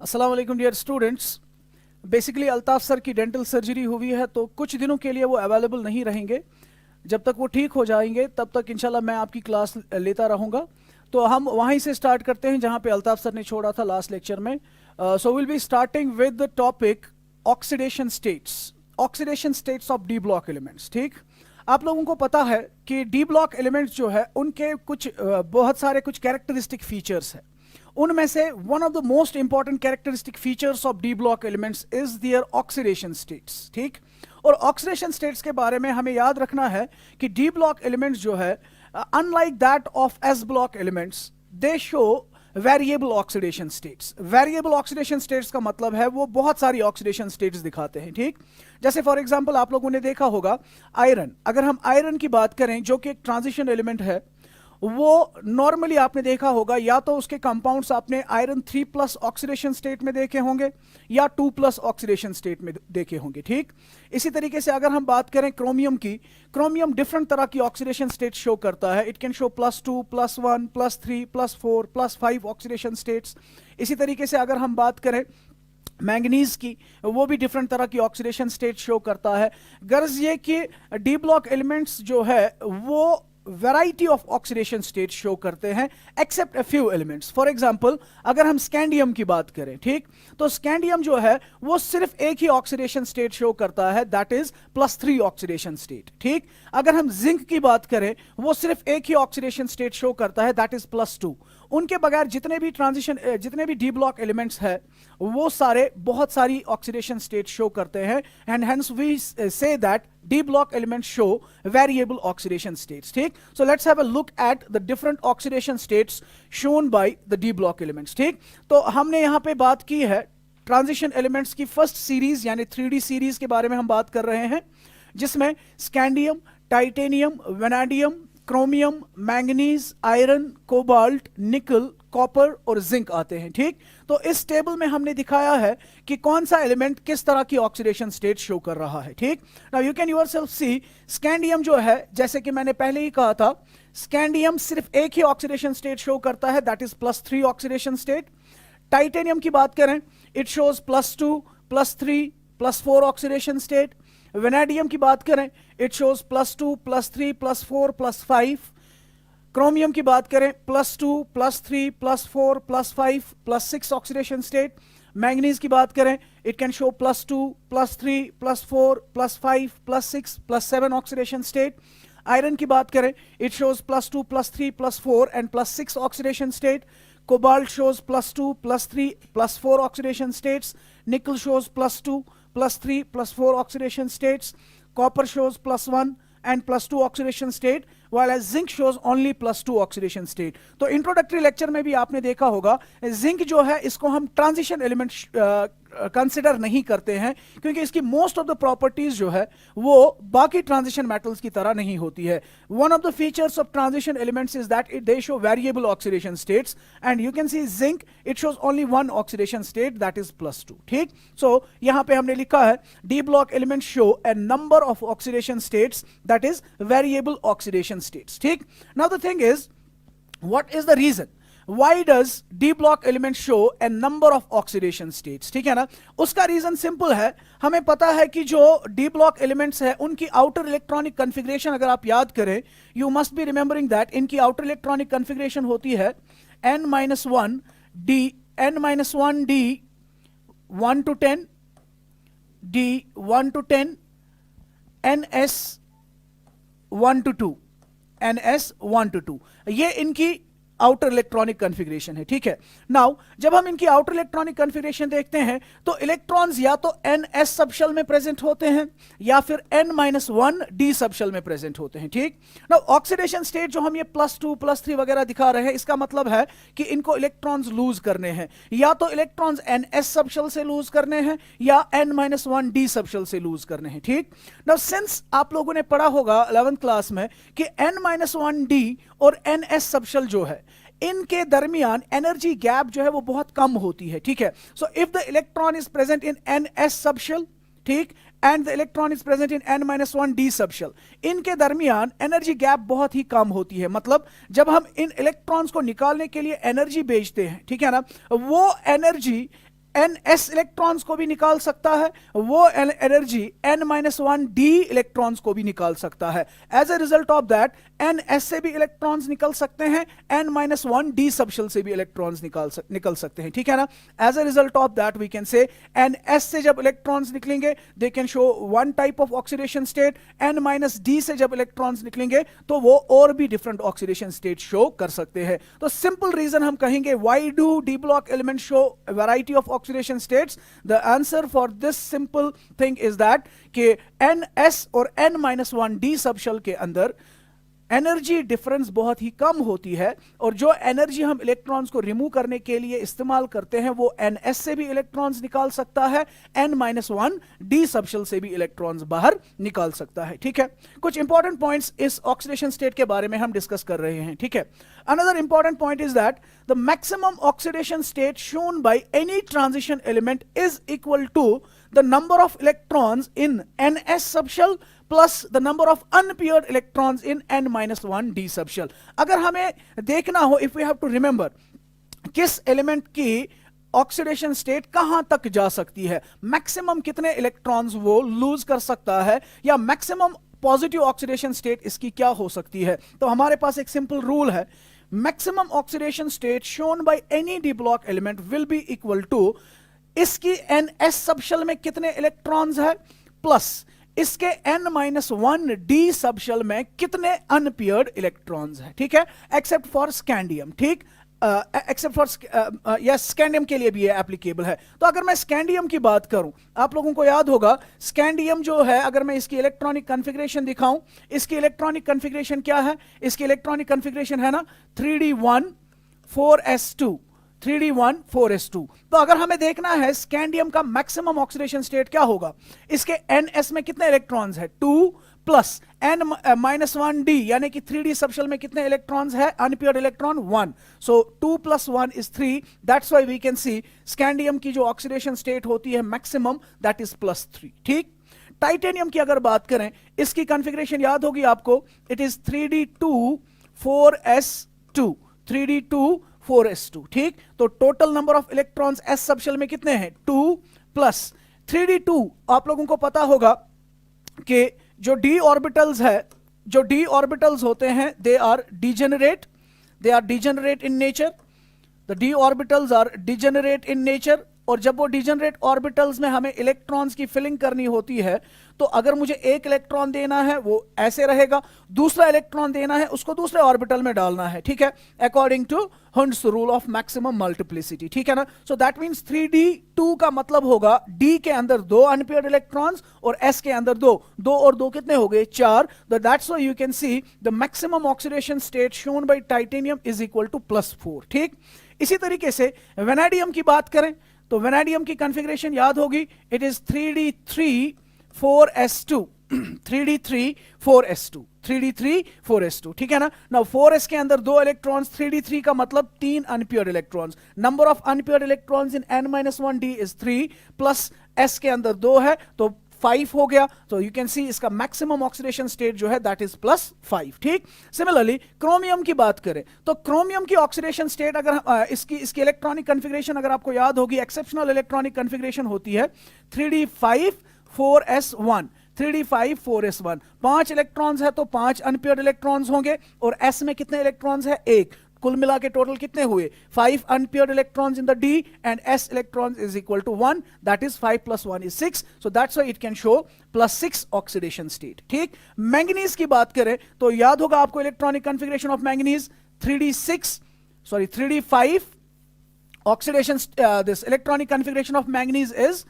अस्सलाम वालेकुम dear students. Basically Altaf sir की डेंटल सर्जरी हुई है तो कुछ दिनों के लिए वो अवेलेबल नहीं रहेंगे। जब तक वो ठीक हो जाएंगे तब तक इंशाल्लाह मैं आपकी क्लास लेता रहूँगा। तो हम वहीं से स्टार्ट करते हैं जहाँ पे अल्ताफ सर ने छोड़ा था लास्ट लेक्चर में। So will be starting with the topic oxidation states of d block elements. ठीक, आप लोगों को पता है कि डी ब्लॉक एलिमेंट्स जो है उनके कुछ बहुत सारे कुछ कैरेक्टरिस्टिक फीचर्स हैं। उनमें से one of the most important characteristic features of d block elements is their oxidation states. ठीक, और ऑक्सीडेशन स्टेट्स के बारे में हमें याद रखना है कि डी ब्लॉक एलिमेंट्स जो है unlike that of S block elements they show variable oxidation states. Variable oxidation states का मतलब है वो बहुत सारी ऑक्सीडेशन स्टेट्स दिखाते हैं। ठीक, जैसे फॉर एग्जांपल आप लोगों ने देखा होगा आयरन। अगर हम आयरन की बात करें जो कि एक ट्रांजिशन एलिमेंट है, वो नॉर्मली आपने देखा होगा या तो उसके कंपाउंड्स आपने आयरन 3+ ऑक्सीडेशन स्टेट में देखे होंगे या 2+ ऑक्सीडेशन स्टेट में देखे होंगे। ठीक, इसी तरीके से अगर हम बात करें क्रोमियम की, क्रोमियम डिफरेंट तरह की ऑक्सीडेशन स्टेट शो करता है। It can show +2, +1, +3, +4, +5 oxidation states. इसी तरीके से अगर हम बात करें मैंगनीज की, वो भी डिफरेंट तरह की ऑक्सीडेशन स्टेट शो करता है। गर्ज ये कि डी ब्लॉक एलिमेंट्स जो है वो variety of oxidation state show करते हैं except a few elements. For example अगर हम स्कैंडियम की बात करें, ठीक, तो स्कैंडियम जो है वो सिर्फ एक ही ऑक्सीडेशन स्टेट शो करता है, दैट इज +3 ऑक्सीडेशन स्टेट। ठीक, अगर हम जिंक की बात करें वो सिर्फ एक ही ऑक्सीडेशन स्टेट शो करता है, दैट इज +2। उनके बगैर जितने भी डी ब्लॉक एलिमेंट्स है वो सारे बहुत सारी ऑक्सीडेशन स्टेट शो करते हैं, and hence we say that d block elements show variable oxidation states. ठीक, so let's have a look at the different oxidation states shown by the d block elements. ठीक, तो हमने यहां पे बात की है ट्रांजिशन एलिमेंट्स की फर्स्ट सीरीज यानी 3D सीरीज के बारे में हम बात कर रहे हैं, जिसमें scandium, titanium, vanadium, chromium, manganese, iron, cobalt, निकल, कॉपर और जिंक आते हैं। ठीक, तो इस टेबल में हमने दिखाया है कि कौन सा एलिमेंट किस तरह की ऑक्सीडेशन स्टेट शो कर रहा है। ठीक, now you can yourself see scandium जो है, जैसे कि मैंने पहले ही कहा था, स्कैंडियम सिर्फ एक ही ऑक्सीडेशन स्टेट शो करता है, that is +3 oxidation state. Titanium की बात करें, it shows +2, +3, +4 oxidation state. Vanadium की बात करें, इट शोज +2, +3, +4, +5। क्रोमियम की बात करें, +2, +3, +4, +5, +6 ऑक्सीडेशन स्टेट। मैंगनीज की बात करें, it can show +2, +3, +4, +5, +6, +7 oxidation state. Iron की बात करें, it shows +2, +3, +4 and +6 oxidation state. Cobalt shows +2, +3, +4 oxidation states. Nickel shows +2, +3, +4 oxidation states. Copper shows +1 and +2 oxidation state, while as zinc shows only +2 oxidation state. तो introductory lecture में भी आपने देखा होगा zinc जो है इसको हम ट्रांजिशन एलिमेंट कंसिडर नहीं करते हैं, क्योंकि इसकी मोस्ट ऑफ द प्रॉपर्टीज जो है वो बाकी ट्रांजिशन मेटल्स की तरह नहीं होती है। One of the features of transition elements is that they show variable oxidation states, and you can see zinc it shows only one oxidation state, that is +2। ठीक, सो यहां पे हमने लिखा है d block element show a number of oxidation states, that is variable oxidation states. ठीक, now the thing is, what is the reason why does d block element show a number of oxidation states? ठीक है ना, उसका reason simple है। हमें पता है कि जो d block elements है उनकी आउटर इलेक्ट्रॉनिक कॉन्फ़िगरेशन अगर आप याद करें, you must be remembering that इनकी आउटर इलेक्ट्रॉनिक कॉन्फ़िगरेशन होती है n-1d, n-1d 1 to 10, d 1 to 10, ns 1 to 2, ns 1 to 2, ये इनकी आउटर इलेक्ट्रॉनिक कॉन्फ़िगरेशन है। ठीक है, नाउ जब हम इनकी आउटर इलेक्ट्रॉनिक कॉन्फ़िगरेशन देखते हैं तो इलेक्ट्रॉन्स या तो ns सबशेल में प्रेजेंट होते हैं या फिर n-1d सबशेल में प्रेजेंट होते हैं। ठीक, नाउ ऑक्सीडेशन स्टेट जो हम ये +2, +3 वगैरह दिखा रहे हैं, इसका मतलब है कि इनको इलेक्ट्रॉन्स लूज करने हैं, या तो इलेक्ट्रॉन्स ns सबशेल से लूज करने हैं या n-1d सबशेल से लूज करने हैं। ठीक, नाउ सिंस आप लोगों ने पढ़ा होगा 11th क्लास में कि n-1d और ns सबशेल जो है इनके दरमियान एनर्जी गैप जो है वो बहुत कम होती है। ठीक है, so if the electron is present in ns subshell, ठीक, and the electron is present in n-1d subshell, इनके दरमियान एनर्जी गैप बहुत ही कम होती है। मतलब जब हम इन इलेक्ट्रॉन्स को निकालने के लिए एनर्जी भेजते हैं, ठीक है ना, वो एनर्जी ns इलेक्ट्रॉन्स को भी निकाल सकता है, वो एनर्जी n-1d इलेक्ट्रॉन्स को भी निकाल सकता है। As a result of that ns से भी इलेक्ट्रॉन्स निकल सकते हैं, n-1d सबशेल से भी इलेक्ट्रॉन्स निकल सकते हैं, ठीक है ना। As a result of that we can say ns से जब इलेक्ट्रॉन्स निकलेंगे they can show one type of oxidation state, n-d से जब इलेक्ट्रॉन्स निकलेंगे तो वो और भी डिफरेंट ऑक्सीडेशन स्टेट शो कर सकते हैं। तो सिंपल रीजन हम कहेंगे why do D block element show variety of oxidation states, the answer for this simple thing is that कि ns और n-1d सबशेल के अंदर एनर्जी डिफरेंस बहुत ही कम होती है, और जो एनर्जी हम इलेक्ट्रॉन्स को रिमूव करने के लिए इस्तेमाल करते हैं वो ns से भी इलेक्ट्रॉन्स निकाल सकता है, n-1d सबशेल से भी इलेक्ट्रॉन्स बाहर निकाल सकता है, ठीक है। कुछ इंपॉर्टेंट पॉइंट्स इस ऑक्सीडेशन स्टेट के बारे में हम डिस्कस कर रहे हैं, ठीक है। Another important point is that the maximum oxidation state shown by any transition element is equal to the number of electrons in ns subshell plus the number of unpaired electrons in n-1d subshell। अगर हमें देखना हो, if we have to remember किस element की oxidation state कहां तक जा सकती है, मैक्सिमम कितने इलेक्ट्रॉन्स वो लूज कर सकता है, या मैक्सिमम पॉजिटिव ऑक्सीडेशन स्टेट इसकी क्या हो सकती है, तो हमारे पास एक सिंपल रूल है, maximum oxidation state shown by any d block element will be equal to इसकी ns सबशेल में कितने इलेक्ट्रॉन्स है प्लस इसके n-1d सबशेल में कितने अनपेयर्ड इलेक्ट्रॉन्स है, ठीक है, एक्सेप्ट फॉर स्कैंडियम, ठीक, एक्सेप्ट फॉर यस स्कैंडियम के लिए भी ये एप्लीकेबल है। तो अगर मैं स्कैंडियम की बात करूं, आप लोगों को याद होगा स्कैंडियम जो है, अगर मैं इसकी इलेक्ट्रॉनिक कॉन्फ़िगरेशन दिखाऊं, इसकी इलेक्ट्रॉनिक कॉन्फ़िगरेशन क्या है, इसकी इलेक्ट्रॉनिक कॉन्फ़िगरेशन है ना 3d1 4s2, 3d1 4s2। तो अगर हमें देखना है स्कैंडियम का मैक्सिमम ऑक्सीडेशन स्टेट क्या होगा, इसके ns में कितने इलेक्ट्रॉन्स है 2 प्लस n-1d यानी कि 3d सबशेल में कितने इलेक्ट्रॉन्स है, unpaired electron 1, so 2 + 1 is 3, that's why we can see scandium की जो ऑक्सीडेशन स्टेट होती है मैक्सिमम दैट इज +3, ठीक। टाइटेनियम की अगर बात करें, इसकी कॉन्फ़िगरेशन याद होगी आपको, it is 3d2 4s2, 3d2 4s2, ठीक। तो total number of electrons s subshell में कितने हैं 2 प्लस 3d2, आप लोगों को पता होगा कि जो d ऑर्बिटल्स है, जो d ऑर्बिटल्स होते हैं they are degenerate in nature, the d orbitals are degenerate in nature, और जब वो डिजेनरेट ऑर्बिटल्स में हमें इलेक्ट्रॉन्स की फिलिंग करनी होती है, तो अगर मुझे एक इलेक्ट्रॉन देना है वो ऐसे रहेगा, दूसरा इलेक्ट्रॉन देना है उसको दूसरे ऑर्बिटल में डालना है, ठीक है, according to Hund's rule of maximum multiplicity, ठीक है ना। सो दैट मींस 3d2 का मतलब होगा d के अंदर 2 अनपेयर्ड इलेक्ट्रॉन्स और s के अंदर 2 और 2 कितने हो गए 4, that's why you can see the maximum oxidation state shown by titanium is equal to +4, ठीक। इसी तरीके से वेनेडियम की बात करें तो वेनेडियम की कॉन्फ़िगरेशन याद होगी, it is 3d3 4s2, 3d3 4s2, 3d3 4s2, ठीक है ना। नाउ 4s के अंदर 2 इलेक्ट्रॉन्स, 3d3 का मतलब 3 unpaired electrons, number of unpaired electrons in n-1d is 3 plus s के अंदर 2 है तो 5 हो गया, तो यू कैन सी इसका मैक्सिमम ऑक्सीडेशन स्टेट जो है दैट इज +5, ठीक। सिमिलरली क्रोमियम की बात करें तो क्रोमियम की ऑक्सीडेशन स्टेट अगर इसकी इलेक्ट्रॉनिक कॉन्फ़िगरेशन अगर आपको याद होगी, एक्सेप्शनल इलेक्ट्रॉनिक कॉन्फ़िगरेशन होती है 3d5 4s1, 3d5 4s1, 5 electrons है तो 5 अनपेयर्ड इलेक्ट्रॉन्स होंगे, और s में कितने इलेक्ट्रॉन्स है 1, कुल मिला के टोटल कितने हुए 5 unpaired electrons in the d and s electrons is equal to 1, that is 5 + 1 is 6, so that's why it can show +6 oxidation state, ठीक। मैंगनीज की बात करें तो याद होगा आपको electronic configuration of manganese 3d5 oxidation, this electronic configuration of manganese is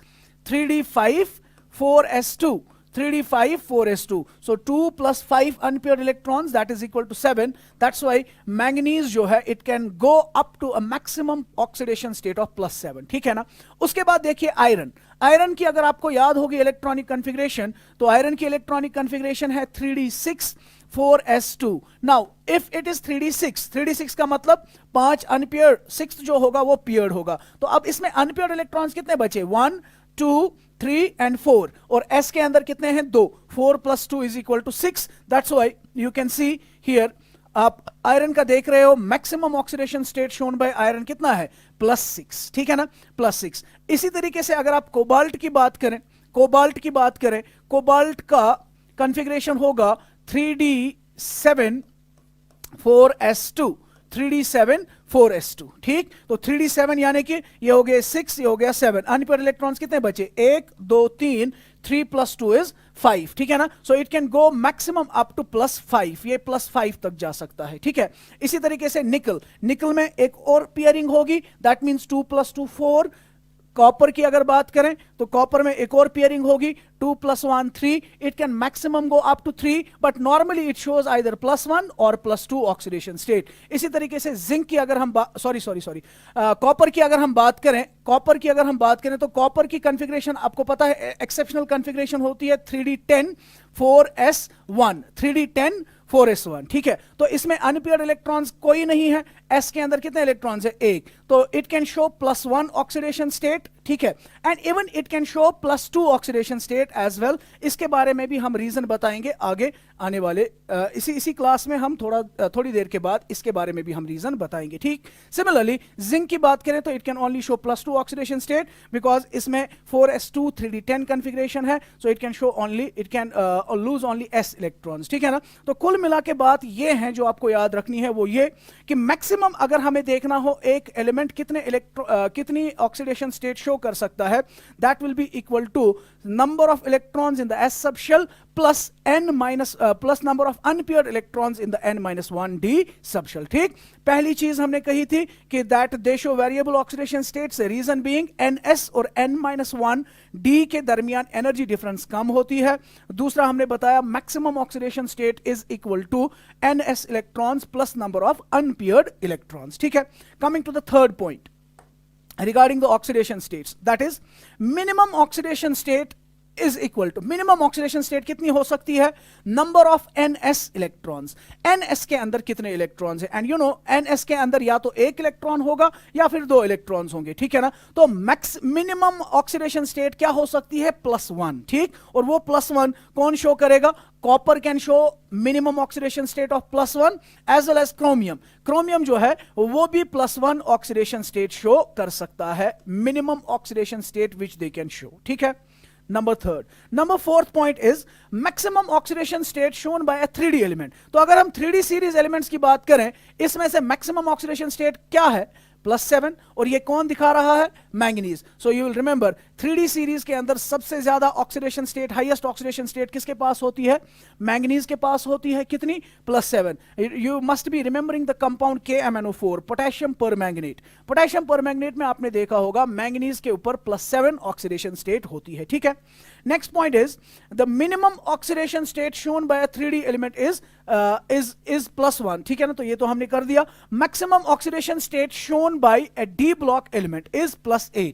3d5 4s2, 3d5 4s2, so 2 + 5 unpaired electrons that is equal to 7, that's why manganese जो है it can go up to a maximum oxidation state of +7, ठीक है ना। उसके बाद देखिए iron की अगर आपको याद होगी इलेक्ट्रॉनिक कॉन्फ़िगरेशन, तो आयरन की इलेक्ट्रॉनिक कॉन्फ़िगरेशन है 3d6 4s2। Now if it is 3d6 का मतलब 5 अनपेयर्ड, 6 जो होगा वो पेयर्ड होगा, तो अब इसमें अनपेयर्ड इलेक्ट्रॉन्स कितने बचे 1 2 3 and 4, और s के अंदर कितने हैं 2, 4 + 2 is equal to 6, that's why you can see here आप आयरन का देख रहे हो, maximum oxidation state shown bye iron कितना है, +6, ठीक है ना, +6। इसी तरीके से अगर आप कोबाल्ट की बात करें, कोबाल्ट का कॉन्फ़िगरेशन होगा 3d7 4s2, 3d7 4s2, ठीक। तो 3d7 यानी कि ये हो गया 6, ये हो गया 7। अनपेयर्ड इलेक्ट्रॉन्स कितने बचे, 1 2 3, 3 + 2 इज 5, ठीक है ना। So it can go maximum up to +5, ये +5 तक जा सकता है, ठीक है। इसी तरीके से निकल में एक और पेयरिंग होगी, दैट मीन्स 2 + 2 4। कॉपर की अगर बात करें तो कॉपर में एक और पेयरिंग होगी, 2 + 1 3, it can maximum go up to 3, but normally it shows either +1 और +2 ऑक्सीडेशन स्टेट। इसी तरीके से जिंक की अगर हम कॉपर की अगर हम बात करें तो कॉपर की कॉन्फ़िगरेशन आपको पता है, एक्सेप्शनल कॉन्फ़िगरेशन होती है 3d10 4s1, 3d10 4s1, ठीक है। तो इसमें अनपेयर्ड इलेक्ट्रॉन्स कोई नहीं है, s के अंदर कितने इलेक्ट्रॉन्स है, 1, तो it can show +1 oxidation state, ठीक है। And even it can show +2 oxidation state as well. इसके बारे में भी हम रीजन बताएंगे आगे आने वाले इसी क्लास में, हम थोड़ी देर के बाद इसके बारे में भी हम रीजन बताएंगे, ठीक। सिमिलरली जिंक की बात करें तो it can only show +2 oxidation state, because इसमें 4s2 3d10 कॉन्फ़िगरेशन है, सो it can show only, it can lose only s electrons, ठीक है ना। तो कुल मिला के बात ये है जो आपको याद रखनी है, वो ये कि मैक्सिमम अगर हमें देखना हो एक एलिमेंट कितनी ऑक्सीडेशन स्टेट शो कर सकता है, that will be equal to number of electrons in the s subshell plus number of unpaired electrons in the n-1d subshell, ठीक। पहली चीज हमने कही थी कि that they show variable oxidation states, reason being ns और n-1d के दरमियान एनर्जी डिफरेंस कम होती है। दूसरा हमने बताया maximum oxidation state is equal to ns electrons plus number of unpaired electrons, ठीक है। Coming to the third point regarding the oxidation states, that is minimum oxidation state is equal to, minimum oxidation state कितनी हो सकती है, number of ns electrons, ns के अंदर कितने electrons हैं, एंड यू नो ns के अंदर या तो एक इलेक्ट्रॉन होगा या फिर 2 इलेक्ट्रॉन्स होंगे, ठीक है ना। तो मिनिमम ऑक्सीडेशन स्टेट क्या हो सकती है, +1, ठीक। और वो +1 कौन शो करेगा, copper can show minimum oxidation state of +1 as well as chromium जो है वो भी +1 ऑक्सीडेशन स्टेट शो कर सकता है, minimum oxidation state which they can show, ठीक है। Number fourth point is maximum oxidation state shown by a 3D element. तो अगर हम 3D सीरीज एलिमेंट्स की बात करें, इसमें से मैक्सिमम ऑक्सीडेशन स्टेट क्या है, +7, और ये कौन दिखा रहा है, manganese. So you will remember 3D series के अंदर सबसे ज्यादा oxidation state, highest oxidation state किसके पास होती है, मैंगनीज के पास होती है, कितनी, +7। You must be remembering the compound KMnO4, potassium permanganate. Potassium permanganate में आपने देखा होगा मैंगनीज के ऊपर +7 ऑक्सीडेशन स्टेट होती है, ठीक है। Next point is the minimum oxidation state shown bye a 3D element is +1, ठीक है ना। तो ये तो हमने कर दिया। Maximum oxidation state shown bye a D block element is +8,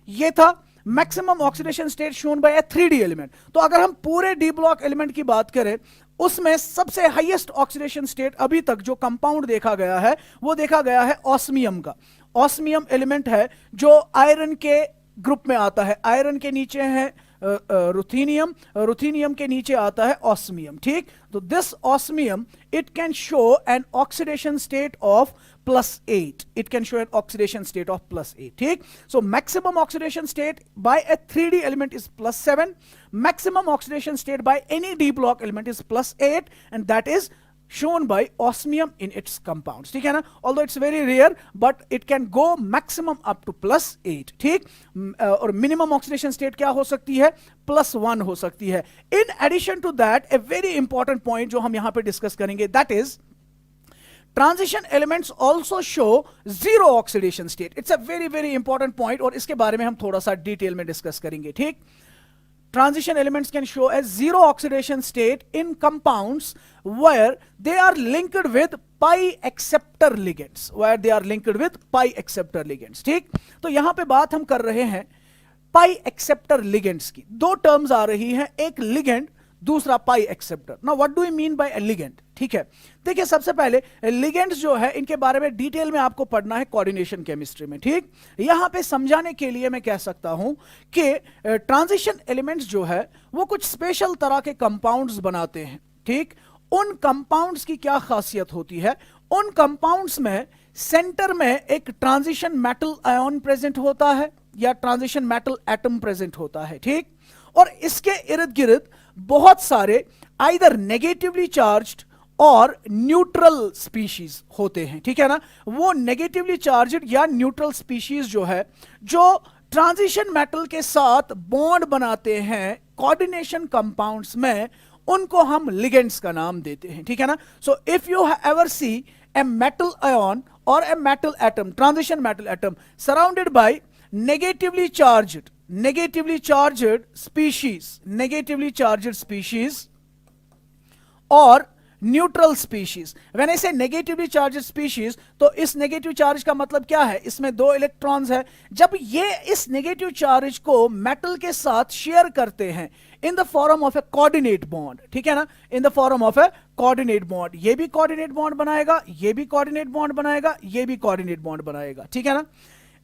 ये था maximum oxidation state shown bye अ 3D एलिमेंट। तो अगर हम पूरे D ब्लॉक एलिमेंट की बात करें, उसमें सबसे हाईएस्ट ऑक्सीडेशन स्टेट अभी तक जो कंपाउंड देखा गया है वो देखा गया है ऑस्मियम का। ऑस्मियम एलिमेंट है जो आयरन के ग्रुप में आता है, आयरन के नीचे है रुथीनियम के नीचे आता है ऑस्मियम, ठीक। तो this osmium it can show an oxidation state of +8, it can show an oxidation state of +8, ठीक। So maximum oxidation state by a 3D element is +7, maximum oxidation state by any D block element is +8, and that is shown by osmium in its compounds, ठीक है ना। Although it's very rare, but it can go maximum up to +8, ठीक। और minimum oxidation state क्या हो सकती है, +1 हो सकती है। In addition to that, a very important point जो हम यहां पे डिस्कस करेंगे, that is transition elements also show 0 oxidation state. It's a very very important point, और इसके बारे में हम थोड़ा सा डिटेल में डिस्कस करेंगे, ठीक। Transition elements can show a 0 oxidation state in compounds where they are linked with pi acceptor ligands, where they are linked with pi acceptor ligands, ठीक। तो यहां पे बात हम कर रहे हैं पाई एक्सेप्टर लिगेंड्स की। 2 टर्म्स आ रही हैं, एक लिगेंड, दूसरा पाई acceptor. Now what do you mean by A ligand, ठीक है। देखिए सबसे पहले लिगेंड्स जो है इनके बारे में डिटेल में आपको पढ़ना है कोऑर्डिनेशन केमिस्ट्री में, ठीक। यहां पे समझाने के लिए मैं कह सकता हूं कि ट्रांजिशन एलिमेंट्स जो है वो कुछ स्पेशल तरह के कंपाउंड्स बनाते हैं, ठीक। उन कंपाउंड्स की क्या खासियत होती है? उन कंपाउंड्स में सेंटर में एक ट्रांजिशन मेटल आयन प्रेजेंट होता है या ट्रांजिशन मेटल एटम प्रेजेंट होता है, ठीक? और इसके इर्द गिर्द बहुत सारे आइदर नेगेटिवली चार्ज्ड और न्यूट्रल स्पीशीज होते हैं, ठीक है ना? वो नेगेटिवली चार्ज्ड या न्यूट्रल स्पीशीज जो है, जो ट्रांजिशन मेटल के साथ बॉन्ड बनाते हैं कोऑर्डिनेशन कंपाउंड्स में, उनको हम लिगेंड्स का नाम देते हैं, ठीक है ना? So if you ever see a metal ion और a metal atom, transition metal atom surrounded by negatively charged species or neutral species. When I say negatively charged species, तो इस नेगेटिव चार्ज का मतलब क्या है? इसमें दो इलेक्ट्रॉन्स है, जब ये इस नेगेटिव चार्ज को मेटल के साथ शेयर करते हैं in the form of A coordinate bond, ठीक है ना? In the form of A coordinate bond, ये भी कोऑर्डिनेट बॉन्ड बनाएगा, ये भी कोऑर्डिनेट बॉन्ड बनाएगा, ये भी कोऑर्डिनेट बॉन्ड बनाएगा, ठीक है ना?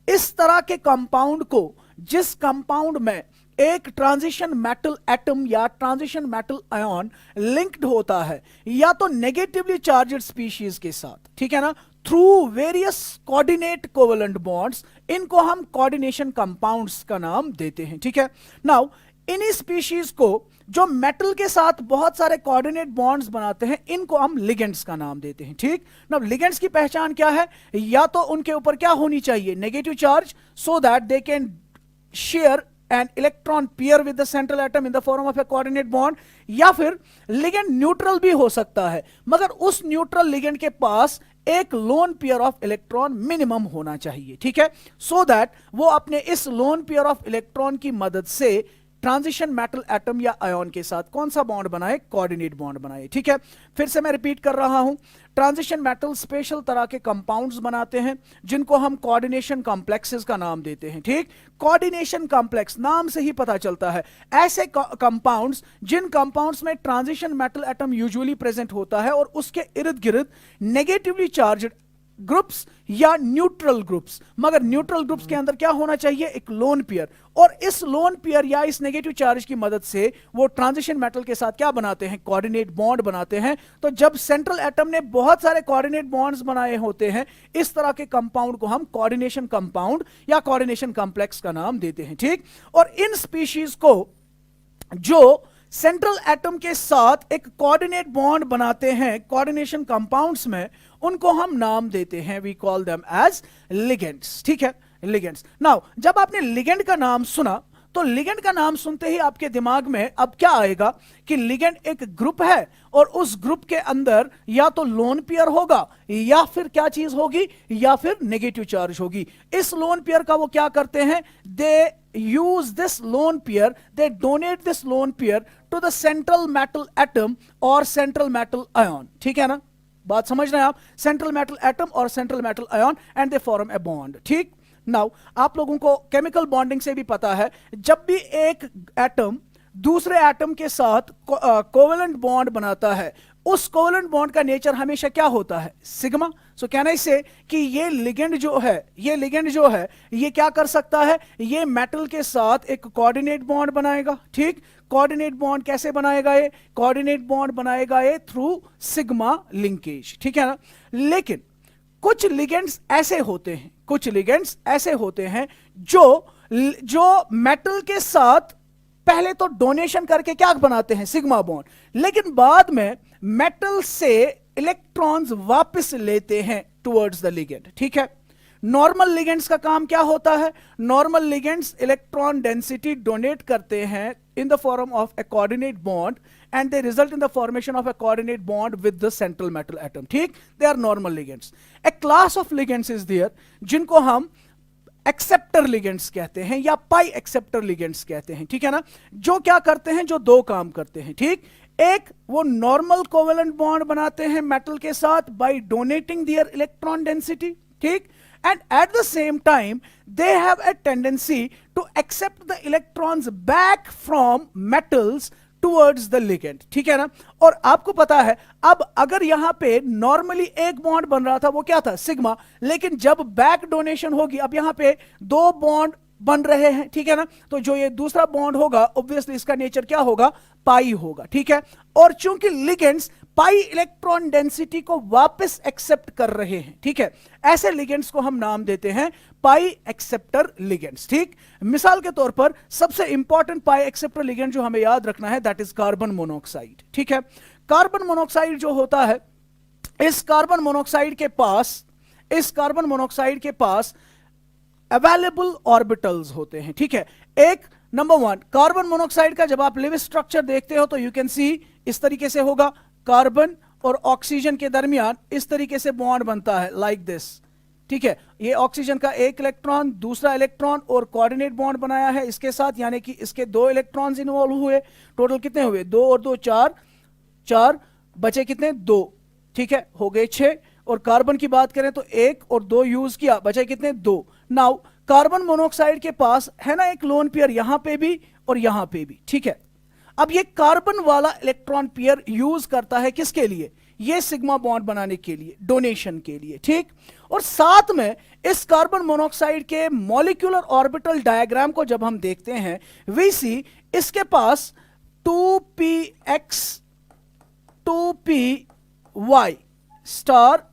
इस तरह के कंपाउंड को, जिस कंपाउंड में एक ट्रांजिशन मेटल एटम या ट्रांजिशन मेटल आयन लिंक्ड होता है या तो नेगेटिवली चार्ज्ड स्पीशीज के साथ, ठीक है ना, through various coordinate covalent bonds, इनको हम कोऑर्डिनेशन कंपाउंड्स का नाम देते हैं, ठीक है? नाउ इन्हीं स्पीशीज को जो मेटल के साथ बहुत सारे कोऑर्डिनेट बॉन्ड्स बनाते हैं, इनको हम लिगेंड्स का नाम देते हैं, ठीक? नाउ लिगेंड्स की पहचान क्या है? या तो उनके ऊपर क्या होनी चाहिए? Negative charge, so that they can share an electron pair with the central atom in the form of A coordinate bond, या फिर लिगेंड न्यूट्रल भी हो सकता है, मगर उस न्यूट्रल लिगेंड के पास एक lone pair of electron minimum होना चाहिए, ठीक है? सो दैट वो अपने इस लोन पेयर ऑफ इलेक्ट्रॉन की मदद से ट्रांजिशन मेटल एटम या आयन के साथ कौन सा बॉन्ड बनाए? कोऑर्डिनेट बॉन्ड बनाए, ठीक है? फिर से मैं रिपीट कर रहा हूं, ट्रांजिशन मेटल स्पेशल तरह के कंपाउंड्स बनाते हैं जिनको हम कोऑर्डिनेशन कॉम्प्लेक्सेस का नाम देते हैं, ठीक? कोऑर्डिनेशन कॉम्प्लेक्स नाम से ही पता चलता है, ऐसे कंपाउंड्स जिन कंपाउंड्स में transition metal atom usually present होता है और उसके इर्द गिर्द नेगेटिवली चार्ज्ड ग्रुप्स या न्यूट्रल ग्रुप्स, मगर न्यूट्रल ग्रुप्स के अंदर क्या होना चाहिए? एक लोन पेयर, और इस लोन पेयर या इस नेगेटिव चार्ज की मदद से वो ट्रांजिशन मेटल के साथ क्या बनाते हैं? कोऑर्डिनेट बॉन्ड बनाते हैं। तो जब सेंट्रल एटम ने बहुत सारे कोऑर्डिनेट बॉन्ड्स बनाए होते हैं, इस तरह के कंपाउंड को हम कोऑर्डिनेशन कंपाउंड या कोऑर्डिनेशन कॉम्प्लेक्स का नाम देते हैं, ठीक? और इन स्पीशीज को जो सेंट्रल एटम के साथ एक कोऑर्डिनेट बॉन्ड बनाते हैं कोऑर्डिनेशन कंपाउंड्स में, उनको हम नाम देते हैं, we call them as ligands, ठीक है? लिगेंड्स। नाउ जब आपने लिगेंड का नाम सुना, तो लिगेंड का नाम सुनते ही आपके दिमाग में अब क्या आएगा कि लिगेंड एक ग्रुप है और उस ग्रुप के अंदर या तो लोन पेयर होगा या फिर क्या चीज होगी? या फिर नेगेटिव चार्ज होगी। इस लोन पेयर का वो क्या करते हैं? दे use this lone pair, they donate this lone pair to the central metal atom or central metal ion, ठीक है ना? बात समझ रहे हैं आप? central metal atom और central metal ion and they form a bond, ठीक? नाउ आप लोगों को केमिकल बॉन्डिंग से भी पता है, जब भी एक एटम दूसरे एटम के साथ कोवेलेंट बॉन्ड बनाता है, उस कोवेलेंट बॉन्ड का नेचर हमेशा क्या होता है? सिग्मा। सो कैन आई से कि ये लिगेंड जो है, ये क्या कर सकता है? ये मेटल के साथ एक कोऑर्डिनेट बॉन्ड बनाएगा, ठीक? कोऑर्डिनेट बॉन्ड कैसे बनाएगा? ये कोऑर्डिनेट बॉन्ड बनाएगा ये थ्रू सिग्मा लिंकेज, ठीक है ना? लेकिन कुछ लिगेंड्स ऐसे होते हैं जो मेटल के साथ पहले तो डोनेशन करके क्या बनाते हैं? सिग्मा बॉन्ड, लेकिन बाद में मेटल से इलेक्ट्रॉन्स वापस लेते हैं टुवर्ड्स द लिगेंड, ठीक है? नॉर्मल लिगेंड्स का काम क्या होता है? Normal ligands electron density donate करते हैं in the form of a coordinate bond and they result in the formation of a coordinate bond with the central metal atom, ठीक? They are normal ligands. A class of ligands is there जिनको हम acceptor ligands कहते हैं या पाई acceptor ligands कहते हैं, ठीक है ना? जो क्या करते हैं? जो दो काम करते हैं, ठीक? एक, वो नॉर्मल कोवेलेंट बॉन्ड बनाते हैं मेटल के साथ by donating their electron density, ठीक? And at the same time they have a tendency to accept the electrons back from metals towards the ligand, ठीक है ना? और आपको पता है, अब अगर यहां पे नॉर्मली एक बॉन्ड बन रहा था, वो क्या था? सिग्मा, लेकिन जब बैक डोनेशन होगी, अब यहां पे दो बॉन्ड बन रहे हैं, ठीक है ना? तो जो ये दूसरा बॉन्ड होगा, ऑब्वियसली इसका नेचर क्या होगा? पाई होगा, ठीक है? और चूंकि लिगेंड्स पाई इलेक्ट्रॉन डेंसिटी को वापस एक्सेप्ट कर रहे हैं, ठीक है, ऐसे लिगेंड्स को हम नाम देते हैं पाई एक्सेप्टर लिगेंड्स। ठीक, मिसाल के तौर पर सबसे इंपॉर्टेंट पाई एक्सेप्टर लिगेंड जो हमें याद रखना है दैट इज कार्बन मोनोऑक्साइड। ठीक है, कार्बन मोनोऑक्साइड जो होता है, इस कार्बन मोनोऑक्साइड के पास अवेलेबल ऑर्बिटल्स होते हैं। ठीक है, एक नंबर वन, कार्बन मोनोऑक्साइड का जब आप लिविंग स्ट्रक्चर देखते हो तो यू कैन सी इस तरीके से होगा, कार्बन और ऑक्सीजन के दरमियान इस तरीके से बॉन्ड बनता है लाइक दिस। ठीक है, ये ऑक्सीजन का एक इलेक्ट्रॉन, दूसरा इलेक्ट्रॉन और कोऑर्डिनेट बॉन्ड बनाया है इसके साथ, यानी कि इसके 2 इलेक्ट्रॉन्स इन्वॉल्व हुए। टोटल कितने हुए? 2 और 2 4, बचे कितने? 2। ठीक है, हो गए 6। और कार्बन की बात करें तो 1 और 2 यूज किया, बचे कितने? 2। नाउ कार्बन मोनोऑक्साइड के पास है ना एक लोन पेयर यहां पे भी और यहां पे भी। ठीक है, अब ये कार्बन वाला इलेक्ट्रॉन पेयर यूज करता है किसके लिए? ये सिग्मा बॉन्ड बनाने के लिए, डोनेशन के लिए। ठीक, और साथ में इस कार्बन मोनोऑक्साइड के मॉलिक्यूलर ऑर्बिटल डायग्राम को जब हम देखते हैं, वी सी इसके पास 2px 2py star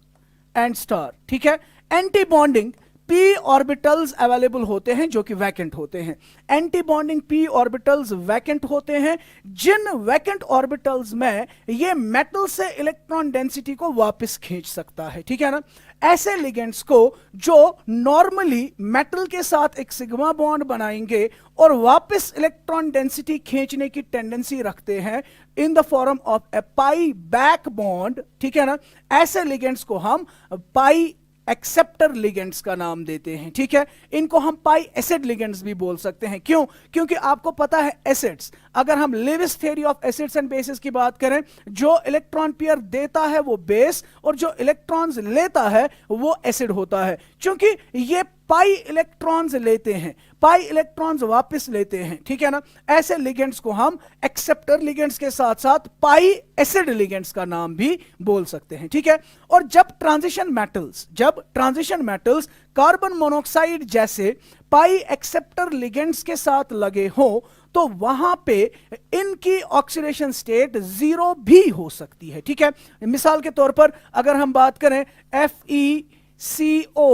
and star. ठीक है, anti bonding p orbitals available होते हैं जो कि वैकेंट होते हैं। Anti bonding p orbitals vacant होते हैं, जिन वैकेंट ऑर्बिटल्स में ये मेटल से इलेक्ट्रॉन डेंसिटी को वापस खींच सकता है। ठीक है ना, ऐसे लिगेंड्स को जो नॉर्मली मेटल के साथ एक सिग्मा बॉन्ड बनाएंगे और वापस इलेक्ट्रॉन डेंसिटी खींचने की टेंडेंसी रखते हैं in the form of A pi back bond. ठीक है ना, ऐसे लिगेंड्स को हम पाई एक्सेप्टर लिगेंड्स का नाम देते हैं। ठीक है, इनको हम पाई एसिड लिगेंड्स भी बोल सकते हैं। क्यों? क्योंकि आपको पता है एसिड्स, अगर हम Lewis theory of acids and bases की बात करें, जो इलेक्ट्रॉन पेयर देता है वो बेस और जो इलेक्ट्रॉन्स लेता है वो एसिड होता है। क्योंकि ये पाई इलेक्ट्रॉन्स लेते हैं, पाई इलेक्ट्रॉन्स वापस लेते हैं। ठीक है ना, ऐसे लिगेंड्स को हम एक्सेप्टर लिगेंड्स के साथ साथ पाई एसिड लिगेंड्स का नाम भी बोल सकते हैं। ठीक है, और जब ट्रांजिशन मेटल्स कार्बन मोनोऑक्साइड जैसे पाई एक्सेप्टर लिगेंड्स के साथ लगे हो तो वहां पे इनकी ऑक्सीडेशन स्टेट 0 भी हो सकती है। ठीक है, मिसाल के तौर पर अगर हम बात करें FeCO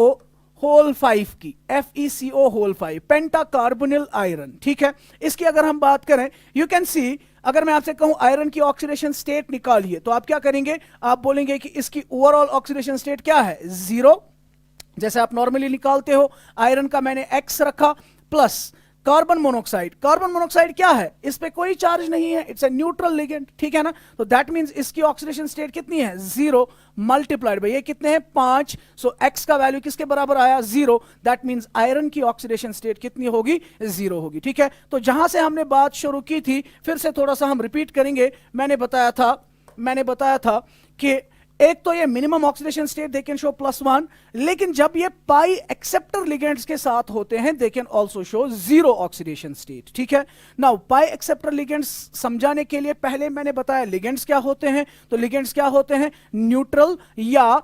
होल 5 की, FeCO होल 5 पेंटा कार्बोनिल आयरन। ठीक है, इसकी अगर हम बात करें, यू कैन सी, अगर मैं आपसे कहूं आयरन की ऑक्सीडेशन स्टेट निकालिए तो आप क्या करेंगे? आप बोलेंगे कि इसकी ओवरऑल ऑक्सीडेशन स्टेट क्या है? 0, जैसे आप नॉर्मली निकालते हो। आयरन का मैंने X रखा, प्लस कार्बन मोनोऑक्साइड क्या है? इस पे कोई चार्ज नहीं है, इट्स ए न्यूट्रल लिगेंड। ठीक है ना, तो दैट मींस इसकी ऑक्सीडेशन स्टेट कितनी है? 0 मल्टीप्लाइड बाय ये कितने हैं? 5। सो X का वैल्यू किसके बराबर आया? 0। दैट मींस आयरन की ऑक्सीडेशन स्टेट कितनी होगी? 0 होगी। ठीक है, तो जहां से हमने बात शुरू की थी फिर से थोड़ा सा हम रिपीट करेंगे। मैंने बताया था कि एक तो ये minimum oxidation state they can show +1, लेकिन जब ये पाई एक्सेप्टर लिगेंड्स के साथ होते हैं they can also show 0 oxidation state. ठीक है, नाउ पाई एक्सेप्टर लिगेंड्स समझाने के लिए पहले मैंने बताया लिगेंड्स क्या होते हैं। तो लिगेंड्स क्या होते हैं? न्यूट्रल या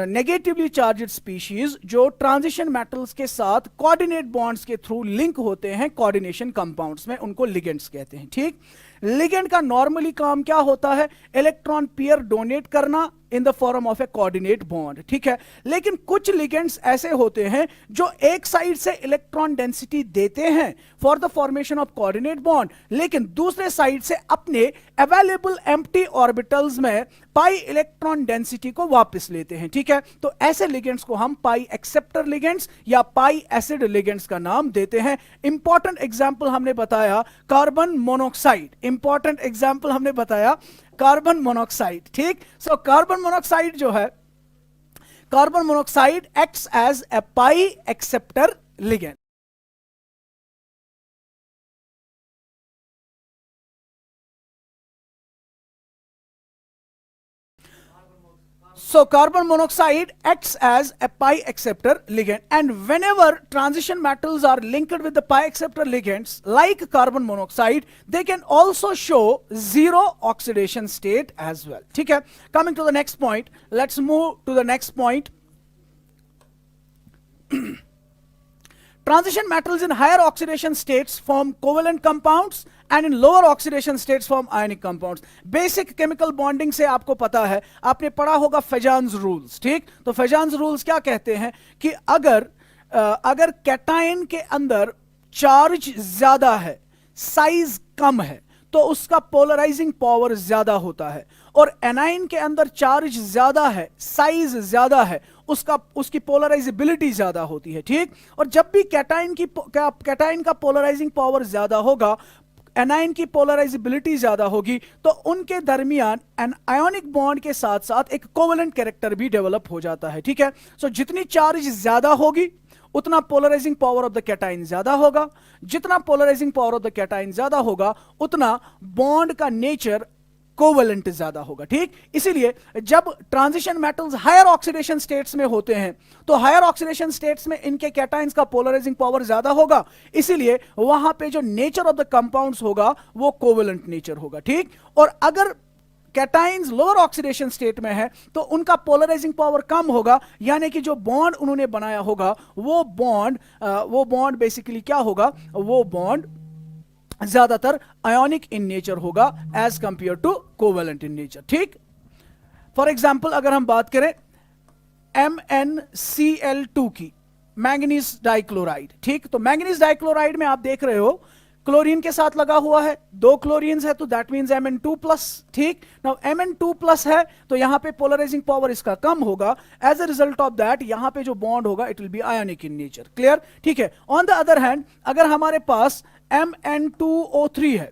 नेगेटिवली चार्ज्ड स्पीशीज जो ट्रांजिशन मेटल्स के साथ कोऑर्डिनेट बॉन्ड्स के थ्रू लिंक होते हैं कोऑर्डिनेशन कंपाउंड्स में, उनको लिगेंड्स कहते हैं। ठीक, लिगेंड का नॉर्मली काम क्या होता है? इलेक्ट्रॉन पेयर डोनेट करना in the form of A coordinate bond. ठीक है, लेकिन कुछ लिगेंड्स ऐसे होते हैं जो एक साइड से इलेक्ट्रॉन डेंसिटी देते हैं for the formation of coordinate bond, लेकिन दूसरे साइड से अपने अवेलेबल एम्प्टी ऑर्बिटल्स में पाई इलेक्ट्रॉन डेंसिटी को वापस लेते हैं। ठीक है, तो ऐसे लिगेंड्स को हम पाई एक्सेप्टर लिगेंड्स या पाई एसिड लिगेंड्स का नाम देते हैं। इंपॉर्टेंट एग्जांपल हमने बताया कार्बन मोनोऑक्साइड, इंपॉर्टेंट एग्जांपल हमने बताया कार्बन मोनोऑक्साइड। ठीक, सो कार्बन मोनोऑक्साइड जो है, carbon monoxide acts as a pi acceptor ligand. So carbon monoxide acts as a pi acceptor ligand, and whenever transition metals are linked with the pi acceptor ligands like carbon monoxide, they can also show 0 oxidation state as well. ठीक है, coming to the next point, let's move to the next point. Transition metals in higher oxidation states form covalent compounds and in lower oxidation states form ionic compounds. Basic chemical bonding से आपको पता है, आपने पढ़ा होगा फेजान्स rules, ठीक? तो फेजान्स rules क्या कहते हैं कि अगर कैटायन के अंदर चार्ज ज्यादा है, साइज कम है, तो उसका पोलराइजिंग पावर ज्यादा होता है, और एनाइन के अंदर चार्ज ज्यादा है, साइज ज्यादा है, उसकी पोलराइजेबिलिटी ज्यादा होती है, ठीक? और जब भी कैटायन का पोलराइजिंग पावर ज्यादा होगा, एनाइन की पोलराइजेबिलिटी ज्यादा होगी, तो उनके दरमियान एन आयोनिक बॉन्ड के साथ साथ एक कोवेलेंट कैरेक्टर भी डेवलप हो जाता है, ठीक है? सो जितनी चार्ज ज्यादा होगी उतना polarising power of the cation ज्यादा होगा, जितना polarising power of the cation ज्यादा होगा उतना बॉन्ड का नेचर कोवेलेंट ज्यादा होगा, ठीक? इसीलिए जब transition metals higher oxidation states में होते हैं तो हायर ऑक्सीडेशन स्टेट्स में इनके कैटायंस का पोलराइजिंग पावर ज्यादा होगा, इसीलिए वहां पे जो नेचर ऑफ द कंपाउंड्स होगा वो कोवेलेंट नेचर होगा, ठीक? और अगर कैटायंस लोअर ऑक्सीडेशन स्टेट में है तो उनका पोलराइजिंग पावर कम होगा, यानी कि जो बॉन्ड उन्होंने बनाया होगा वो बॉन्ड बेसिकली क्या होगा, वो बॉन्ड ज्यादातर आयोनिक इन नेचर होगा as compare to covalent in nature, ठीक? फॉर एग्जाम्पल अगर हम बात करें MnCl2 की, मैंगनीज डाइक्लोराइड, ठीक? तो मैंगनीज डाइक्लोराइड में आप देख रहे हो क्लोरीन के साथ लगा हुआ है, 2 क्लोरीन्स है तो दैट मींस Mn2+, ठीक? नाउ Mn2+ है तो यहां पे पोलराइजिंग पावर इसका कम होगा, as a result of that यहां पे जो बॉन्ड होगा it will be ionic in nature, clear? ठीक है। ऑन द अदर हैंड अगर हमारे पास Mn2O3 है,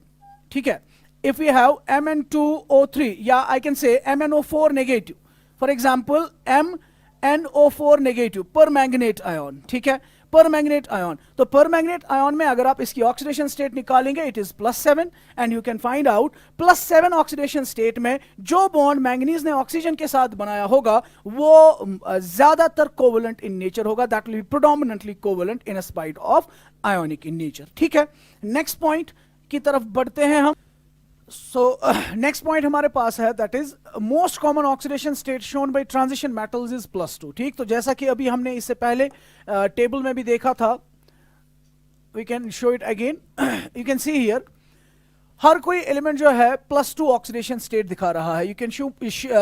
ठीक है, इफ वी हैव Mn2O3 या I can say MnO4 negative, for example MnO4 negative पर मैंगनेट आयन, ठीक है, पर मैंगनेट आयन, तो पर मैंगनेट आयन में अगर आप इसकी ऑक्सीडेशन स्टेट निकालेंगे it is +7 and you can find out +7 oxidation state में जो बॉन्ड मैंगनीज ने ऑक्सीजन के साथ बनाया होगा वो ज्यादातर कोवेलेंट इन नेचर होगा, that will be predominantly covalent in spite of ionic in nature, ठीक है। नेक्स्ट पॉइंट की तरफ बढ़ते हैं हम। सो नेक्स्ट पॉइंट हमारे पास है that is most common oxidation state shown by transition metals is +2, ठीक? तो जैसा कि अभी हमने इससे पहले टेबल में भी देखा था, we can show it again, you can see here हर कोई एलिमेंट जो है +2 ऑक्सीडेशन स्टेट दिखा रहा है, you can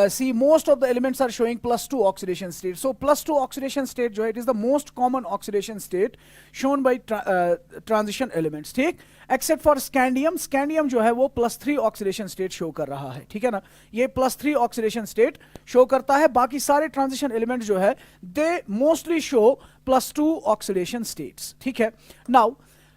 see most of the elements are showing +2 oxidation state. So +2 oxidation state जो है it is the most common oxidation state shown by transition elements, ठीक? एक्सेप्ट फॉर स्कैंडियम, स्कैंडियम जो है वो +3 oxidation state show कर रहा है, ठीक है ना, ये +3 ऑक्सीडेशन स्टेट शो करता है, बाकी सारे ट्रांजिशन एलिमेंट जो है they mostly show +2 oxidation states, ठीक है।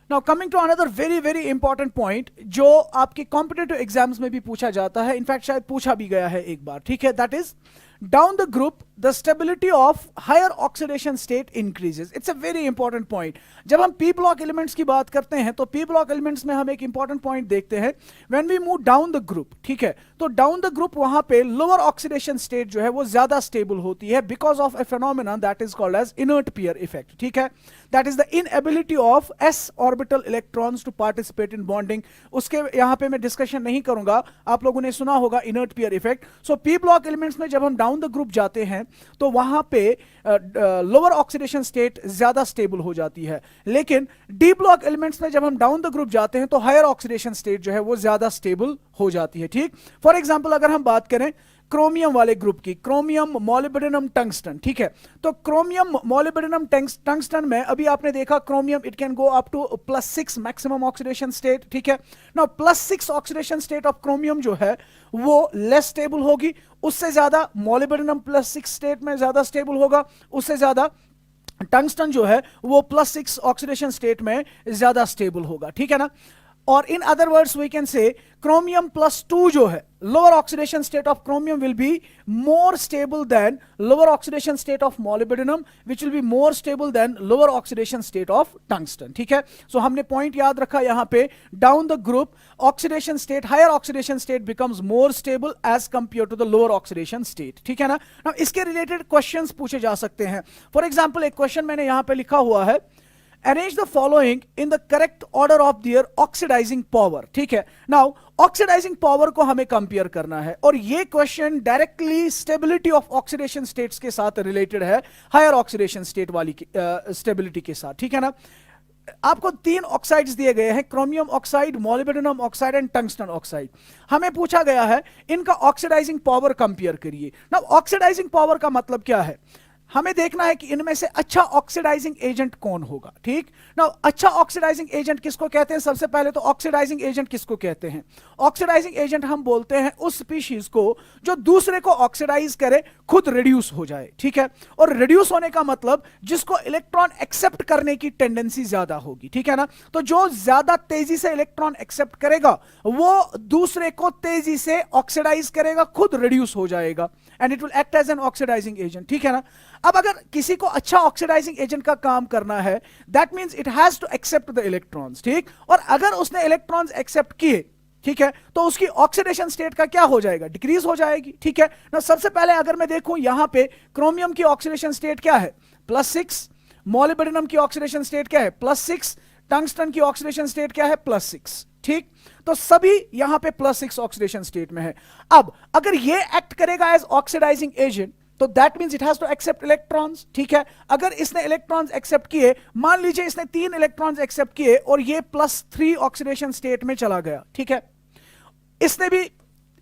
Now coming to another very important point जो आपके कॉम्पिटिटिव एग्जाम्स में भी पूछा जाता है, इनफैक्ट शायद पूछा भी गया है एक बार, ठीक है, that is down the group the stability of higher oxidation state increases. It's a very important point. जब हम पी ब्लॉक एलिमेंट्स की बात करते हैं तो पी ब्लॉक एलिमेंट्स में हम एक इंपॉर्टेंट पॉइंट देखते हैं, when we move down the group, ठीक है, तो डाउन द ग्रुप वहां पे लोअर ऑक्सीडेशन स्टेट जो है वो ज्यादा स्टेबल होती है because of a phenomenon that is called as inert pair effect, ठीक है, that is the inability of s orbital electrons to participate in bonding. उसके यहां पे मैं डिस्कशन नहीं करूंगा, आप लोगों ने सुना होगा इनर्ट पेयर इफेक्ट। सो पी ब्लॉक एलिमेंट्स में जब हम डाउन द ग्रुप जाते हैं तो वहां पे लोअर ऑक्सीडेशन स्टेट ज्यादा स्टेबल हो जाती है, लेकिन डी ब्लॉक एलिमेंट्स में जब हम डाउन द ग्रुप जाते हैं तो हायर ऑक्सीडेशन स्टेट जो है वो ज्यादा स्टेबल हो जाती है, ठीक? फॉर एग्जांपल अगर हम बात करें क्रोमियम वाले ग्रुप की, क्रोमियम मॉलिब्डेनम टंगस्टन, ठीक है, तो क्रोमियम मॉलिब्डेनम टंगस्टन में अभी आपने देखा chromium it can go up to +6 maximum oxidation state, ठीक है। Now +6 oxidation state of chromium जो है वो लेस स्टेबल होगी, उससे ज्यादा मॉलिब्डेनम +6 स्टेट में ज्यादा स्टेबल होगा, उससे ज्यादा टंगस्टन जो है वो +6 ऑक्सीडेशन स्टेट में ज्यादा स्टेबल होगा, ठीक है ना। और in other words we can say chromium +2 जो है lower oxidation state of chromium will be more stable than lower oxidation state of molybdenum which will be more stable than lower oxidation state of tungsten, ठीक है। सो हमने point याद रखा यहां पे, down the group oxidation state, higher oxidation state becomes more stable as compared to the lower oxidation state, ठीक है ना। Now, इसके रिलेटेड क्वेश्चंस पूछे जा सकते हैं। फॉर एग्जांपल एक क्वेश्चन मैंने यहां पे लिखा हुआ है, arrange the following in the correct order of their oxidizing power, ठीक है। नाउ ऑक्सीडाइजिंग पावर को हमें कंपेयर करना है और ये question directly stability of oxidation states के साथ रिलेटेड है, हायर ऑक्सीडेशन स्टेट वाली स्टेबिलिटी के साथ, ठीक है ना। आपको 3 ऑक्साइड्स दिए गए हैं, chromium oxide, molybdenum oxide and tungsten oxide. हमें पूछा गया है इनका ऑक्सीडाइजिंग पावर कंपेयर करिए ना। ऑक्सीडाइजिंग पावर का मतलब क्या है, हमें देखना है कि इनमें से अच्छा ऑक्सीडाइजिंग एजेंट कौन होगा। ठीक ना, अच्छा ऑक्सीडाइजिंग एजेंट किसको कहते हैं? सबसे पहले तो ऑक्सीडाइजिंग एजेंट किसको कहते हैं? ऑक्सीडाइजिंग एजेंट हम बोलते हैं उस स्पीशीज को जो दूसरे को ऑक्सीडाइज करे, खुद रिड्यूस हो जाए। ठीक है, और रिड्यूस होने का मतलब जिसको इलेक्ट्रॉन एक्सेप्ट करने की टेंडेंसी ज्यादा होगी। ठीक है ना, तो जो ज्यादा तेजी से इलेक्ट्रॉन एक्सेप्ट करेगा वो दूसरे को तेजी से ऑक्सीडाइज करेगा, खुद रिड्यूस हो जाएगा, and it will act as an oxidising agent. ठीक है ना, अब अगर किसी को अच्छा ऑक्सीडाइजिंग एजेंट का काम करना है, that means it has to accept the electrons. ठीक, और अगर उसने इलेक्ट्रॉन्स एक्सेप्ट किए, ठीक है, तो उसकी ऑक्सीडेशन स्टेट का क्या हो जाएगा? डिक्रीज हो जाएगी। ठीक है ना, सबसे पहले अगर मैं देखूं यहां पे क्रोमियम की ऑक्सीडेशन स्टेट क्या है? +6। मोलिब्डेनम की ऑक्सीडेशन स्टेट क्या है? +6। टंगस्टन की ऑक्सीडेशन स्टेट क्या है? +6। ठीक, तो सभी यहां पे +6 ऑक्सीडेशन स्टेट में है। अब अगर ये एक्ट करेगा एज ऑक्सीडाइजिंग एजेंट, तो that means it has to accept electrons. ठीक है, अगर इसने इलेक्ट्रॉन्स एक्सेप्ट किए, मान लीजिए इसने 3 इलेक्ट्रॉन्स एक्सेप्ट किए और ये +3 ऑक्सीडेशन स्टेट में चला गया। ठीक है, इसने भी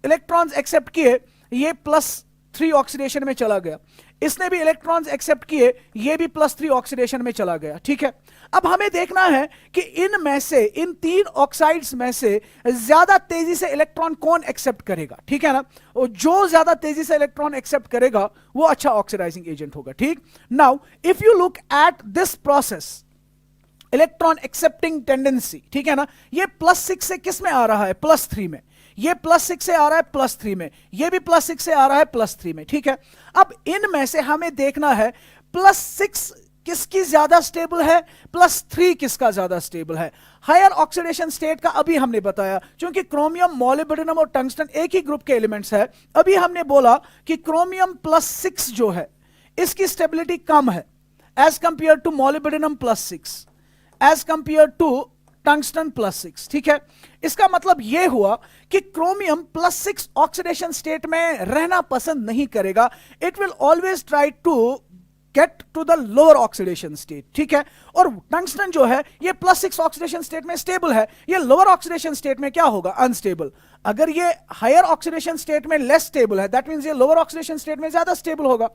इलेक्ट्रॉन्स एक्सेप्ट किए, ये +3 ऑक्सीडेशन में चला गया, इसने भी इलेक्ट्रॉन्स एक्सेप्ट किए, ये भी +3 ऑक्सीडेशन में चला गया। ठीक है, अब हमें देखना है कि इनमें से, इन 3 ऑक्साइड्स में से ज्यादा तेजी से इलेक्ट्रॉन कौन एक्सेप्ट करेगा। ठीक है ना, और जो ज्यादा तेजी से इलेक्ट्रॉन एक्सेप्ट करेगा वो अच्छा ऑक्सीडाइजिंग एजेंट होगा। ठीक, now if you look at this process, electron accepting tendency, ठीक है ना, ये +6 से किस में आ रहा है? +3 में। ये +6 से आ रहा है +3 में, ये भी +6 से आ रहा है +3 में। ठीक है, अब इनमें से हमें देखना है +6 किसकी ज्यादा स्टेबल है, +3 किसका ज्यादा स्टेबल है। हायर ऑक्सीडेशन स्टेट का अभी हमने बताया, क्योंकि क्रोमियम, मोलिब्डेनम और टंगस्टन एक ही ग्रुप के एलिमेंट्स है। अभी हमने बोला कि क्रोमियम +6 जो है इसकी स्टेबिलिटी कम है as compare to molybdenum +6, as compare to tungsten +6। ठीक है, इसका मतलब यह हुआ कि क्रोमियम +6 ऑक्सीडेशन स्टेट में रहना पसंद नहीं करेगा। It will always try to get to the lower oxidation state. ठीक है, और टंगस्टन जो है ये +6 ऑक्सीडेशन स्टेट में स्टेबल है, ये लोअर ऑक्सीडेशन स्टेट में क्या होगा? अनस्टेबल। अगर ये हायर ऑक्सीडेशन स्टेट में लेस स्टेबल है, दैट मींस ये लोअर ऑक्सीडेशन स्टेट में ज्यादा स्टेबल होगा।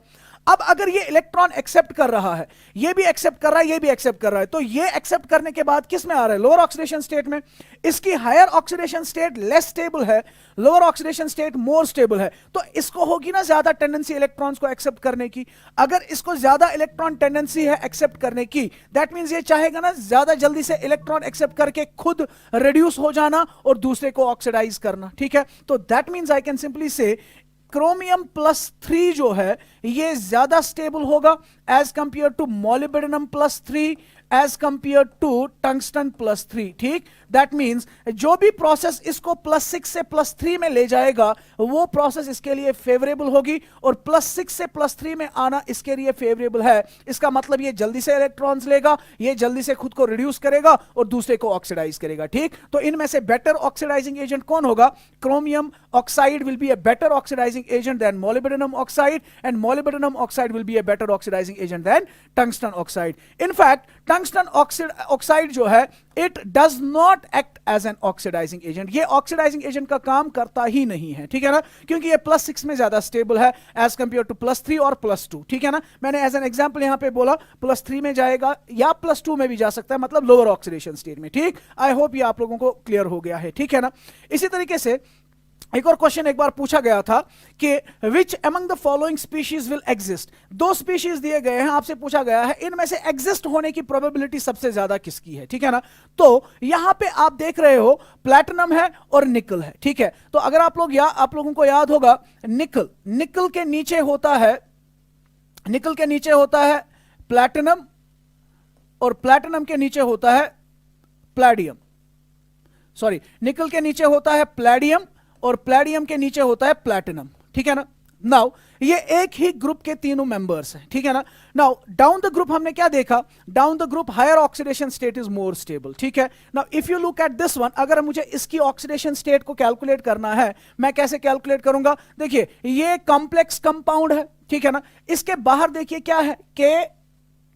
अब अगर ये इलेक्ट्रॉन एक्सेप्ट कर रहा है, ये भी एक्सेप्ट कर रहा है, ये भी एक्सेप्ट कर रहा है, तो ये एक्सेप्ट करने के बाद किस में आ रहा है? लोअर ऑक्सीडेशन स्टेट में। इसकी higher oxidation state less stable है, lower oxidation state more stable है, तो इसको होगी ना ज्यादा टेंडेंसी इलेक्ट्रॉन्स को एक्सेप्ट करने की। अगर इसको ज्यादा इलेक्ट्रॉन टेंडेंसी है एक्सेप्ट करने की, दैट मींस ये चाहेगा ना ज्यादा जल्दी से इलेक्ट्रॉन एक्सेप्ट करके खुद रिड्यूस हो जाना और दूसरे को ऑक्सीडाइज करना। ठीक है, तो that means I can simply say chromium +3 जो है ये ज्यादा स्टेबल होगा as compare to molybdenum +3, as compare to tungsten +3। ठीक, दैट मींस जो भी प्रोसेस इसको +6 से +3 में ले जाएगा वो प्रोसेस इसके लिए फेवरेबल होगी, और +6 से +3 में आना इसके लिए फेवरेबल है। इसका मतलब ये जल्दी से इलेक्ट्रॉन्स लेगा, ये जल्दी से खुद को रिड्यूस करेगा और दूसरे को ऑक्सीडाइज करेगा। ठीक, तो इनमें से बेटर ऑक्सीडाइजिंग एजेंट कौन होगा? Chromium oxide will be a better oxidizing agent than molybdenum oxide, and molybdenum oxide will be a better oxidizing agent than tungsten oxide. In fact tungsten oxide जो है it does not act as an oxidising agent, ये oxidizing agent का काम करता ही नहीं है। ठीक है ना, क्योंकि ये +6 में ज्यादा स्टेबल है एज कंपेयर टू +3 और +2। ठीक है ना, मैंने एज एन एग्जांपल यहां पे बोला +3 में जाएगा या +2 में भी जा सकता है, मतलब लोअर ऑक्सीडेशन स्टेट में। ठीक, आई होप ये आप लोगों को क्लियर हो गया है। ठीक है ना, इसी तरीके से एक और क्वेश्चन एक बार पूछा गया था कि which among the following species will exist. 2 species दिए गए हैं, आपसे पूछा गया है इनमें से एग्जिस्ट होने की प्रोबेबिलिटी सबसे ज्यादा किसकी है। ठीक है ना, तो यहां पे आप देख रहे हो प्लैटिनम है और निकल है। ठीक है, तो अगर आप लोगों को याद होगा निकल के नीचे होता है, निकल के नीचे होता है प्लैटिनम, और प्लैटिनम के नीचे होता है प्लैडियम। सॉरी, निकल के नीचे होता है प्लैडियम और प्लैडियम के नीचे होता है प्लैटिनम। ठीक है ना, नाउ ये एक ही ग्रुप के तीनों मेंबर्स हैं। ठीक है ना, नाउ डाउन द ग्रुप हमने क्या देखा? Down the group higher oxidation state is more stable. ठीक है, now if you look at this one, अगर मुझे इसकी ऑक्सीडेशन स्टेट को कैलकुलेट करना है, मैं कैसे कैलकुलेट करूंगा? देखिए ये कॉम्प्लेक्स कंपाउंड है। ठीक है ना, इसके बाहर देखिए क्या है? K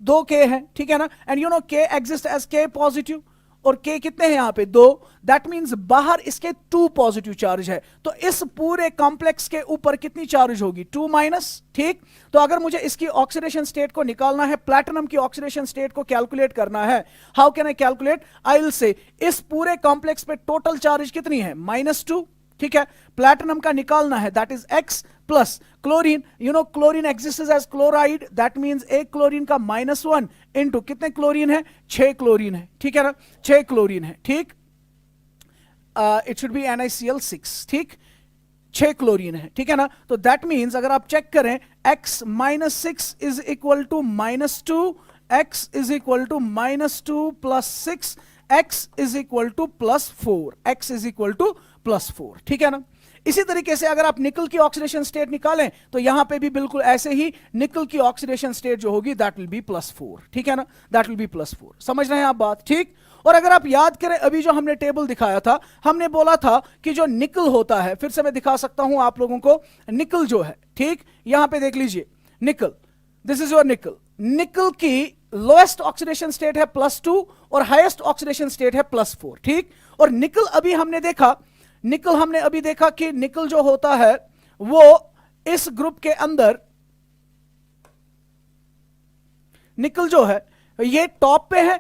2 K है, ठीक है ना, and you know K exist as K positive, और K कितने हैं यहां पे 2, दैट मींस बाहर इसके 2 पॉजिटिव चार्ज है, तो इस पूरे कॉम्प्लेक्स के ऊपर कितनी चार्ज होगी 2 माइनस, ठीक। तो अगर मुझे इसकी ऑक्सीडेशन स्टेट को निकालना है, प्लैटिनम की ऑक्सीडेशन स्टेट को कैलकुलेट करना है, how can I calculate, I will say इस पूरे कॉम्प्लेक्स पे टोटल चार्ज कितनी है -2, ठीक है, प्लैटिनम का निकालना है, that is X plus chlorine, you know chlorine exist as chloride, that means एक क्लोरीन का -1 इनटू कितने क्लोरीन है 6 क्लोरीन है, ठीक है ना, 6 क्लोरीन है, ठीक, इट शुड बी NaCl6, ठीक, 6 क्लोरीन है, ठीक है ना। तो दैट मींस अगर आप चेक करें X -6 is equal to -2, X is equal to -2 plus 6, X is equal to +4, X is equal to +4, ठीक है ना। इसी तरीके से अगर आप निकल की ऑक्सीडेशन स्टेट निकालें तो यहां पे भी बिल्कुल ऐसे ही निकल की ऑक्सीडेशन स्टेट जो होगी दैट विल बी +4, ठीक है ना, दैट विल बी +4, समझ रहे हैं आप बात, ठीक। और अगर आप याद करें अभी जो हमने टेबल दिखाया था, हमने बोला था कि जो निकल होता है, फिर से मैं दिखा सकता हूं आप लोगों को, निकल जो है, ठीक, यहां पे देख लीजिए निकल, दिस इज योर निकल, निकल की लोएस्ट ऑक्सीडेशन स्टेट है +2 और हाईएस्ट ऑक्सीडेशन स्टेट है +4, ठीक। और निकल अभी हमने देखा, निकल हमने अभी देखा कि निकल जो होता है वो इस ग्रुप के अंदर, निकल जो है ये टॉप पे है,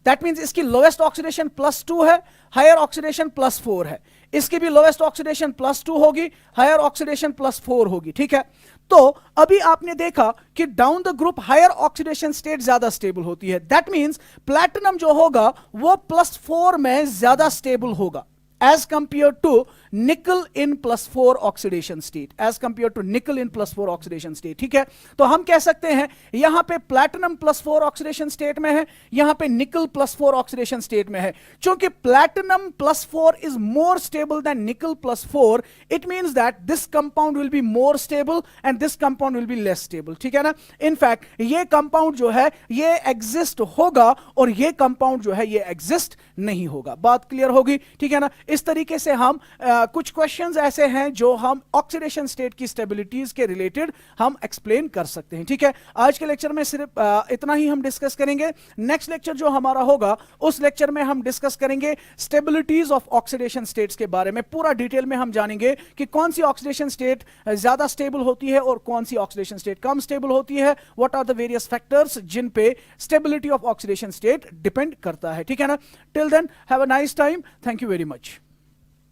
दैट मींस इसकी लोएस्ट ऑक्सीडेशन +2 है, हायर ऑक्सीडेशन +4 है, इसकी भी लोएस्ट ऑक्सीडेशन +2 होगी, हायर ऑक्सीडेशन +4 होगी, ठीक है। तो अभी आपने देखा कि down the group higher oxidation state ज्यादा स्टेबल होती है, दैट मींस प्लैटिनम जो होगा वो +4 में ज्यादा स्टेबल होगा as compared to nickel in +4 oxidation state, as compared to nickel in +4 oxidation state, ठीक है। तो हम कह सकते हैं यहां पे प्लैटिनम +4 ऑक्सीडेशन स्टेट में है, यहां पे निकल +4 ऑक्सीडेशन स्टेट में है, चूंकि platinum +4 is more stable then निकल +4, it means that this compound will be more stable and this compound will be less stable, ठीक है ना। इनफैक्ट ये कंपाउंड जो है ये एग्जिस्ट होगा और ये कंपाउंड जो है ये एग्जिस्ट नहीं होगा, बात क्लियर होगी, ठीक है ना। इस तरीके से हम कुछ क्वेश्चंस ऐसे हैं जो हम ऑक्सीडेशन स्टेट की स्टेबिलिटीज के रिलेटेड हम एक्सप्लेन कर सकते हैं, ठीक है। आज के लेक्चर में सिर्फ इतना ही हम डिस्कस करेंगे, नेक्स्ट लेक्चर जो हमारा होगा उस लेक्चर में हम डिस्कस करेंगे स्टेबिलिटीज ऑफ ऑक्सीडेशन स्टेट्स के बारे में, पूरा डिटेल में हम जानेंगे कि कौन सी ऑक्सीडेशन स्टेट ज्यादा स्टेबल होती है और कौन सी ऑक्सीडेशन स्टेट कम स्टेबल होती है, what are the various factors जिन पे stability of oxidation state depend करता है, ठीक है ना। Till then have a nice time, thank you very much.